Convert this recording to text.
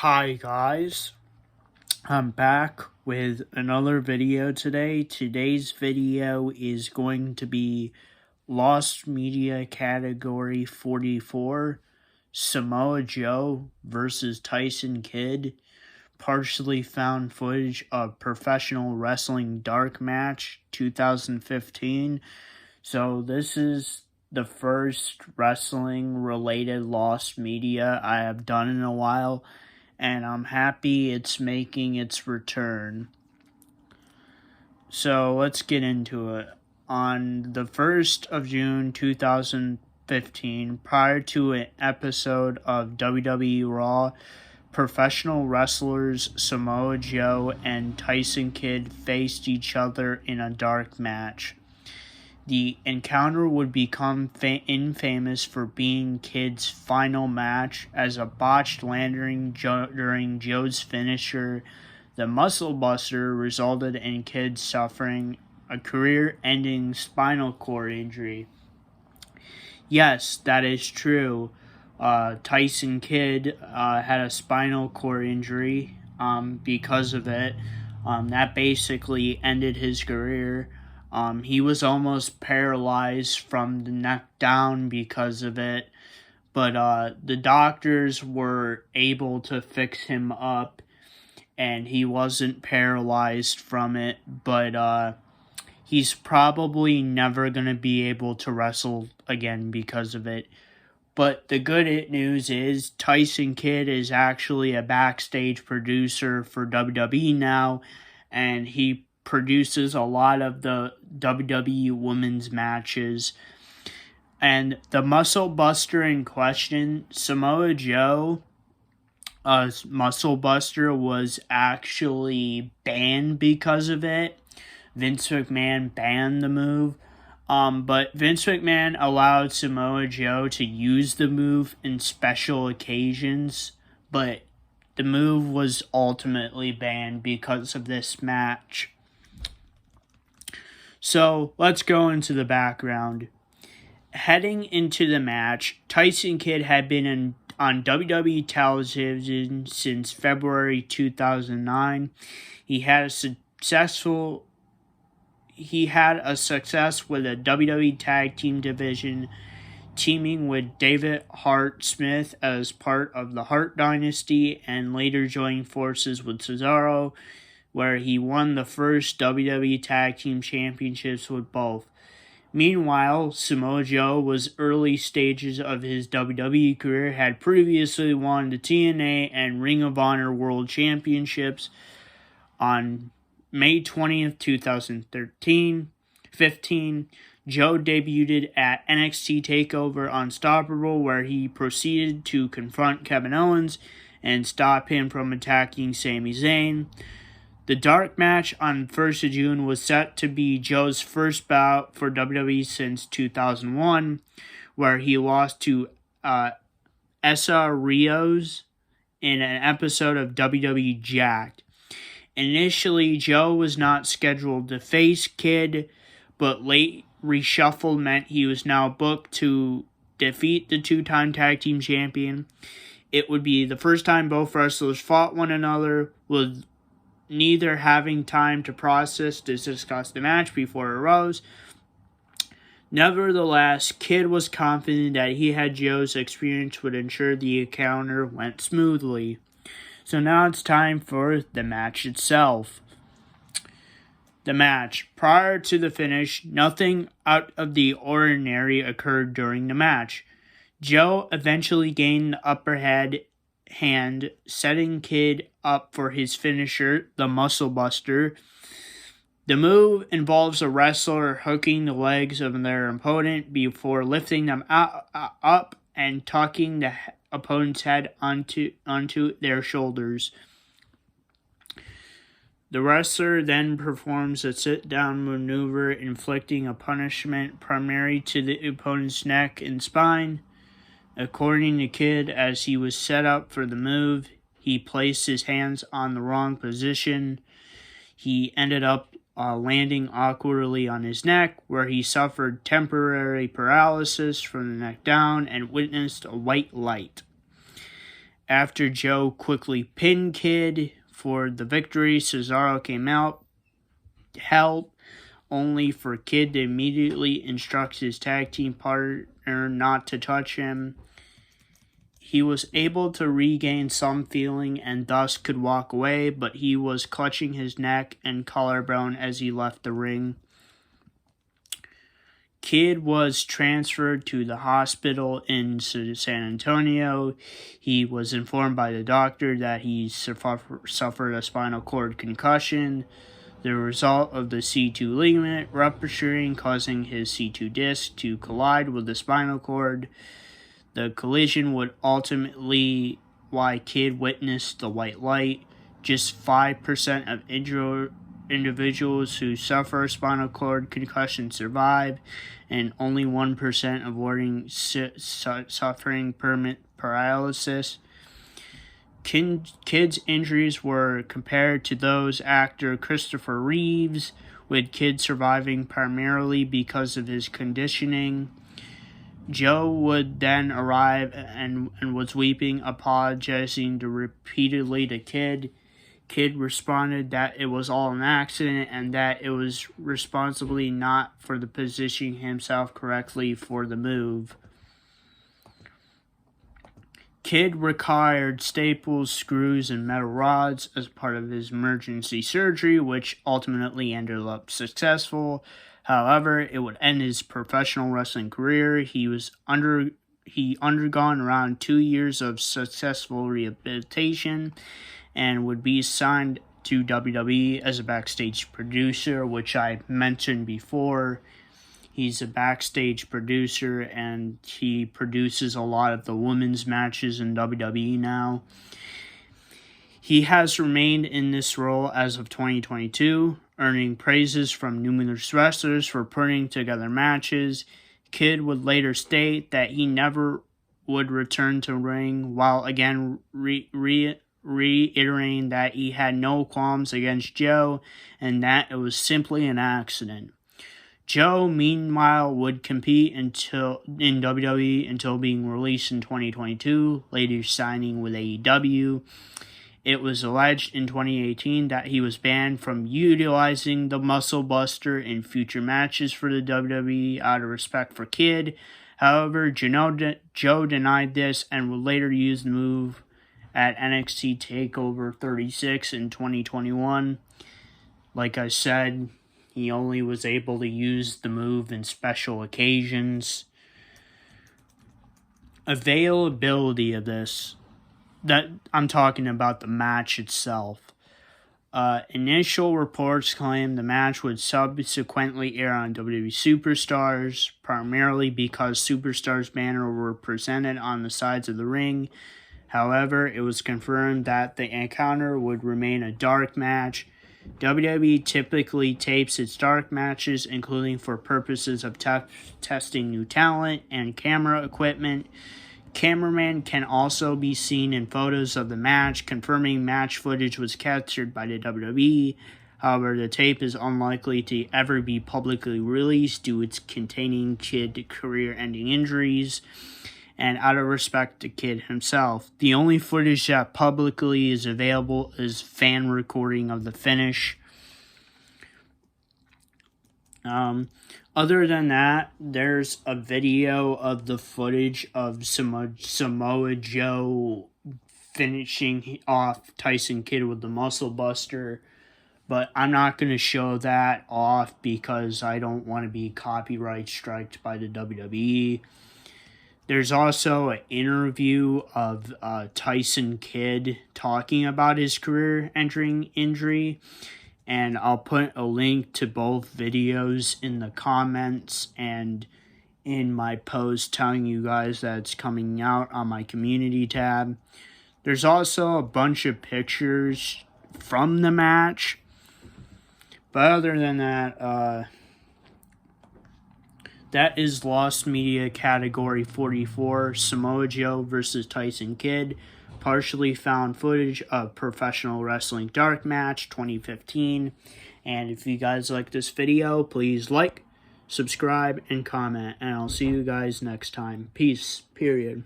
Hi guys, I'm back with another video today. Today's video is going to be Lost Media Category 44, Samoa Joe versus Tyson Kidd, partially found footage of Professional Wrestling Dark Match 2015. So this is the first wrestling related Lost Media I have done in a while, and I'm happy it's making its return. So let's get into it. On the 1st of June 2015, prior to an episode of WWE Raw, professional wrestlers Samoa Joe and Tyson Kidd faced each other in a dark match. The encounter would become infamous for being Kidd's final match, as a botched landing during Joe's finisher, the Muscle Buster, resulted in Kidd suffering a career-ending spinal cord injury. Yes, that is true. Tyson Kidd had a spinal cord injury because of it. That basically ended his career. He was almost paralyzed from the neck down because of it, but the doctors were able to fix him up, and he wasn't paralyzed from it, but he's probably never going to be able to wrestle again because of it. But the good news is Tyson Kidd is actually a backstage producer for WWE now, and he produces a lot of the WWE women's matches. And the Muscle Buster in question, Samoa Joe, Muscle Buster, was actually banned because of it. Vince McMahon banned the move. But Vince McMahon allowed Samoa Joe to use the move in special occasions, but the move was ultimately banned because of this match. So let's go into the background. Heading into the match, Tyson Kidd had been on WWE television since February 2009. He had a success with a WWE Tag Team division, teaming with David Hart Smith as part of the Hart Dynasty, and later joining forces with Cesaro, where he won the first WWE Tag Team Championships with both. Meanwhile, Samoa Joe was early stages of his WWE career, had previously won the TNA and Ring of Honor World Championships. On May 20th, 2015, Joe debuted at NXT TakeOver Unstoppable, where he proceeded to confront Kevin Owens and stop him from attacking Sami Zayn. The dark match on 1st of June was set to be Joe's first bout for WWE since 2001, where he lost to Essa Rios in an episode of WWE Jacked. Initially, Joe was not scheduled to face Kidd, but late reshuffle meant he was now booked to defeat the two-time tag team champion. It would be the first time both wrestlers fought one another, with neither having time to process to discuss the match before it arose. Nevertheless, Kidd was confident that he had Joe's experience would ensure the encounter went smoothly. So now it's time for the match itself. The match. Prior to the finish, nothing out of the ordinary occurred during the match. Joe eventually gained the upper hand, setting Kidd up for his finisher, the Muscle Buster. The move involves a wrestler hooking the legs of their opponent before lifting them up and tucking the opponent's head onto their shoulders. The wrestler then performs a sit-down maneuver, inflicting a punishment primarily to the opponent's neck and spine. According to Kidd, as he was set up for the move, he placed his hands on the wrong position. He ended up landing awkwardly on his neck, where he suffered temporary paralysis from the neck down and witnessed a white light. After Joe quickly pinned Kid for the victory, Cesaro came out to help, only for Kid to immediately instruct his tag team partner not to touch him. He was able to regain some feeling and thus could walk away, but he was clutching his neck and collarbone as he left the ring. Kid was transferred to the hospital in San Antonio. He was informed by the doctor that he suffered a spinal cord concussion, the result of the C2 ligament rupturing, causing his C2 disc to collide with the spinal cord. The collision would ultimately why Kid witnessed the white light. Just 5% of individuals who suffer spinal cord concussion survive, and only 1% avoiding suffering permanent paralysis. Kid's injuries were compared to those actor Christopher Reeves, with Kid surviving primarily because of his conditioning. Joe would then arrive and was weeping, apologizing repeatedly to Kid. Kid responded that it was all an accident and that it was responsibly not for the positioning himself correctly for the move. Kid required staples, screws, and metal rods as part of his emergency surgery, which ultimately ended up successful. However, it would end his professional wrestling career. He undergone around 2 years of successful rehabilitation and would be signed to WWE as a backstage producer, which I mentioned before. He's a backstage producer and he produces a lot of the women's matches in WWE now. He has remained in this role as of 2022, earning praises from numerous wrestlers for putting together matches. Kid would later state that he never would return to ring, while again reiterating that he had no qualms against Joe and that it was simply an accident. Joe, meanwhile, would compete in WWE until being released in 2022, later signing with AEW. It was alleged in 2018 that he was banned from utilizing the Muscle Buster in future matches for the WWE out of respect for Kid. However, Joe denied this and would later use the move at NXT TakeOver 36 in 2021. Like I said, he only was able to use the move in special occasions. Availability of this, that I'm talking about the match itself. Initial reports claim the match would subsequently air on WWE Superstars, primarily because Superstars banner were presented on the sides of the ring. However, it was confirmed that the encounter would remain a dark match. WWE typically tapes its dark matches, including for purposes of testing new talent and camera equipment. Cameramen can also be seen in photos of the match, confirming match footage was captured by the WWE. However, the tape is unlikely to ever be publicly released due to its containing Kid career-ending injuries, and out of respect to Kid himself. The only footage that publicly is available is fan recording of the finish. Other than that, there's a video of the footage of Samoa Joe finishing off Tyson Kidd with the Muscle Buster, but I'm not going to show that off because I don't want to be copyright striked by the WWE. There's also an interview of Tyson Kidd talking about his career-ending injury, and I'll put a link to both videos in the comments and in my post telling you guys that it's coming out on my community tab. There's also a bunch of pictures from the match, but other than that, that is Lost Media Category 44, Samoa Joe versus Tyson Kidd. Partially found footage of Professional Wrestling Dark Match 2015. And if you guys like this video, please like, subscribe, and comment. And I'll see you guys next time. Peace. Period.